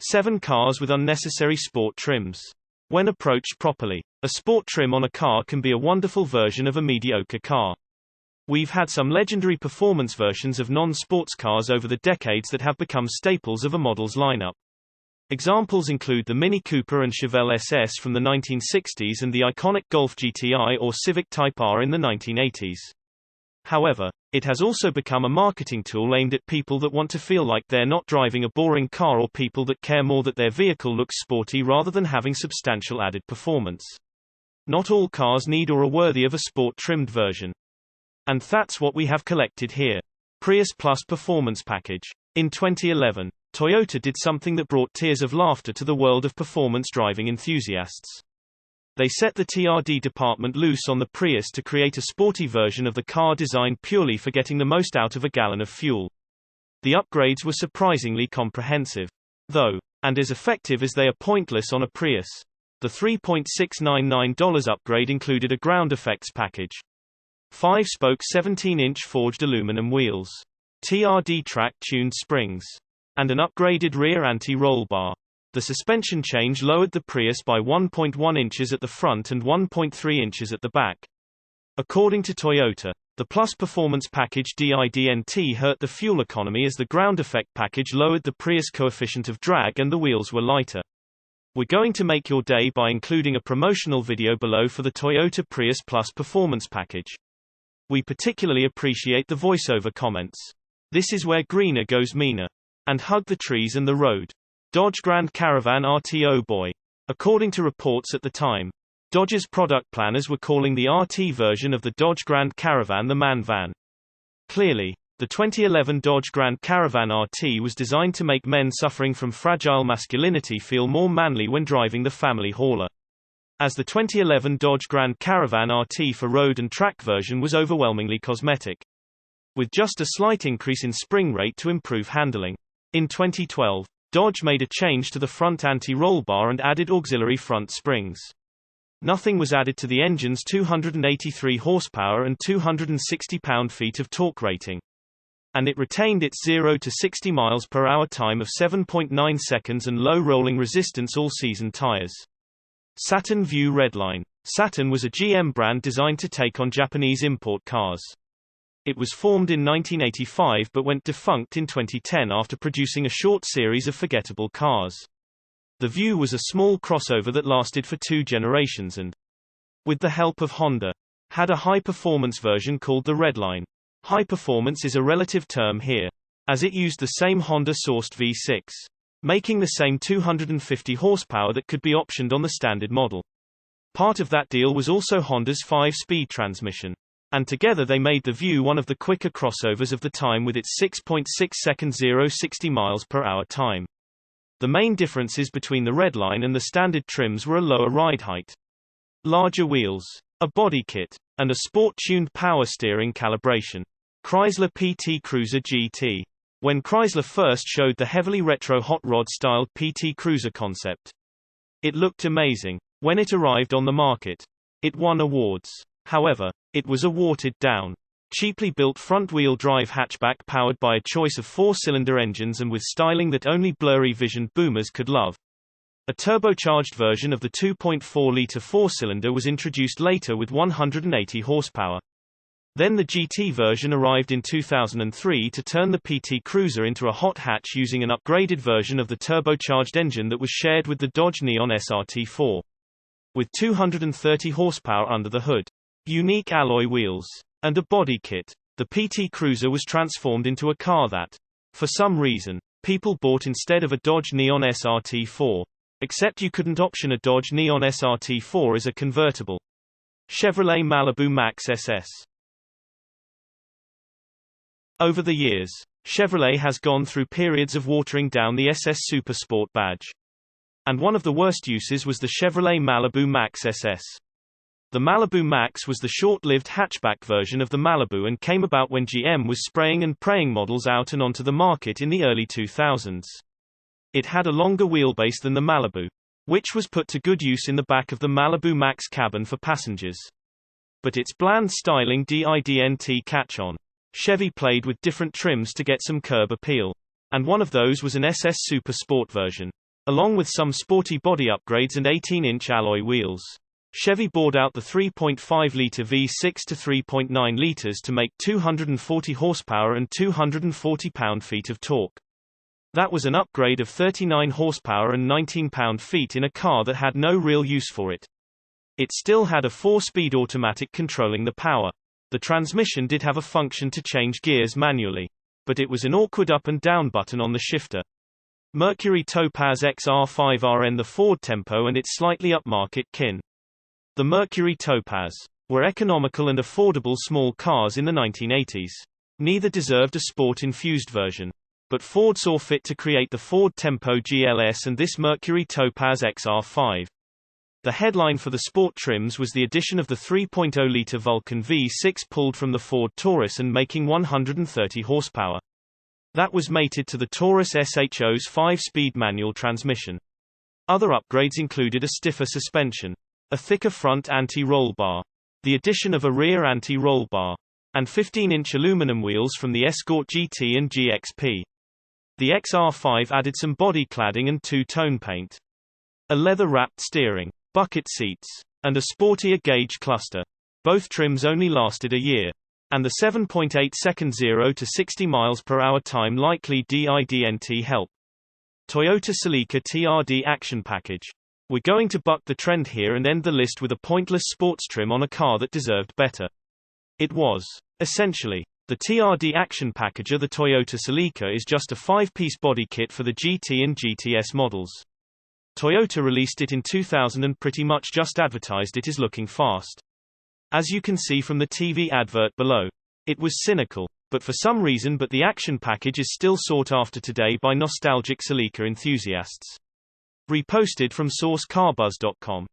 7 cars with unnecessary sport trims. When approached properly, a sport trim on a car can be a wonderful version of a mediocre car. We've had some legendary performance versions of non-sports cars over the decades that have become staples of a model's lineup. Examples include the Mini Cooper and Chevelle SS from the 1960s and the iconic Golf GTI or Civic Type R in the 1980s. However, it has also become a marketing tool aimed at people that want to feel like they're not driving a boring car or people that care more that their vehicle looks sporty rather than having substantial added performance. Not all cars need or are worthy of a sport-trimmed version. And that's what we have collected here. Prius Plus Performance Package. In 2011, Toyota did something that brought tears of laughter to the world of performance driving enthusiasts. They set the TRD department loose on the Prius to create a sporty version of the car designed purely for getting the most out of a gallon of fuel. The upgrades were surprisingly comprehensive. Though, and as effective as they are pointless on a Prius. The $3.699 upgrade included a ground effects package. 5-spoke 17-inch forged aluminum wheels. TRD track-tuned springs. And an upgraded rear anti-roll bar. The suspension change lowered the Prius by 1.1 inches at the front and 1.3 inches at the back. According to Toyota, the Plus Performance Package DIDNT hurt the fuel economy as the ground effect package lowered the Prius coefficient of drag and the wheels were lighter. We're going to make your day by including a promotional video below for the Toyota Prius Plus Performance Package. We particularly appreciate the voiceover comments. This is where greener goes meaner. And hug the trees and the road. Dodge Grand Caravan RTO boy. According to reports at the time, Dodge's product planners were calling the RT version of the Dodge Grand Caravan the man van. Clearly, the 2011 Dodge Grand Caravan RT was designed to make men suffering from fragile masculinity feel more manly when driving the family hauler. As the 2011 Dodge Grand Caravan RT for road and track version was overwhelmingly cosmetic, with just a slight increase in spring rate to improve handling. In 2012, Dodge made a change to the front anti-roll bar and added auxiliary front springs. Nothing was added to the engine's 283 horsepower and 260 pound-feet of torque rating. And it retained its 0 to 60 miles per hour time of 7.9 seconds and low rolling resistance all-season tires. Saturn View Redline. Saturn was a GM brand designed to take on Japanese import cars. It was formed in 1985 but went defunct in 2010 after producing a short series of forgettable cars. The View was a small crossover that lasted for 2 generations and, with the help of Honda, had a high-performance version called the Redline. High performance is a relative term here, as it used the same Honda-sourced V6, making the same 250 horsepower that could be optioned on the standard model. Part of that deal was also Honda's 5-speed transmission. And together they made the View one of the quicker crossovers of the time with its 6.6 second 0-60 miles per hour time. The main differences between the Redline and the standard trims were a lower ride height, larger wheels, a body kit, and a sport-tuned power steering calibration. Chrysler Pt Cruiser Gt. When Chrysler first showed the heavily retro hot rod-styled Pt Cruiser concept, it looked amazing. When it arrived on the market, it won awards. However, it was a watered-down, cheaply built front-wheel drive hatchback powered by a choice of 4-cylinder engines and with styling that only blurry-visioned boomers could love. A turbocharged version of the 2.4-liter 4-cylinder was introduced later with 180 horsepower. Then the GT version arrived in 2003 to turn the Pt Cruiser into a hot hatch using an upgraded version of the turbocharged engine that was shared with the Dodge Neon SRT4. With 230 horsepower under the hood, unique alloy wheels, and a body kit, the Pt Cruiser was transformed into a car that, for some reason, people bought instead of a Dodge Neon SRT4. Except you couldn't option a Dodge Neon SRT4 as a convertible. Chevrolet Malibu Max Ss. Over the years, Chevrolet has gone through periods of watering down the SS Super Sport badge. And one of the worst uses was the Chevrolet Malibu Max Ss. The Malibu Max was the short-lived hatchback version of the Malibu and came about when GM was spraying and praying models out and onto the market in the early 2000s. It had a longer wheelbase than the Malibu, which was put to good use in the back of the Malibu Max cabin for passengers. But its bland styling didn't catch on. Chevy played with different trims to get some curb appeal. And one of those was an SS Super Sport version. along with some sporty body upgrades and 18-inch alloy wheels. Chevy bored out the 3.5-litre V6 to 3.9 litres to make 240 horsepower and 240 pound-feet of torque. That was an upgrade of 39 horsepower and 19 pound-feet in a car that had no real use for it. It still had a 4-speed automatic controlling the power. The transmission did have a function to change gears manually, but it was an awkward up and down button on the shifter. Mercury Topaz Xr5 Rn, the Ford Tempo and its slightly upmarket kin. The Mercury Topaz were economical and affordable small cars in the 1980s. Neither deserved a sport-infused version, but Ford saw fit to create the Ford Tempo GLS and this Mercury Topaz Xr5. The headline for the sport trims was the addition of the 3.0-litre Vulcan V6 pulled from the Ford Taurus and making 130 horsepower. That was mated to the Taurus SHO's 5-speed manual transmission. Other upgrades included a stiffer suspension, a thicker front anti-roll bar, the addition of a rear anti-roll bar, and 15-inch aluminum wheels from the Escort GT and GXP. The XR5 added some body cladding and two-tone paint, a leather-wrapped steering, bucket seats, and a sportier gauge cluster. Both trims only lasted a year, and the 7.8-second 0 to 60 miles per hour time likely didn't help. Toyota Celica TRD Action Package. We're going to buck the trend here and end the list with a pointless sports trim on a car that deserved better. It was. Essentially, the TRD Action Package of the Toyota Celica is just a 5-piece body kit for the GT and GTS models. Toyota released it in 2000 and pretty much just advertised it is looking fast. As you can see from the TV advert below, it was cynical, but for some reason the action package is still sought after today by nostalgic Celica enthusiasts. Reposted from source carbuzz.com.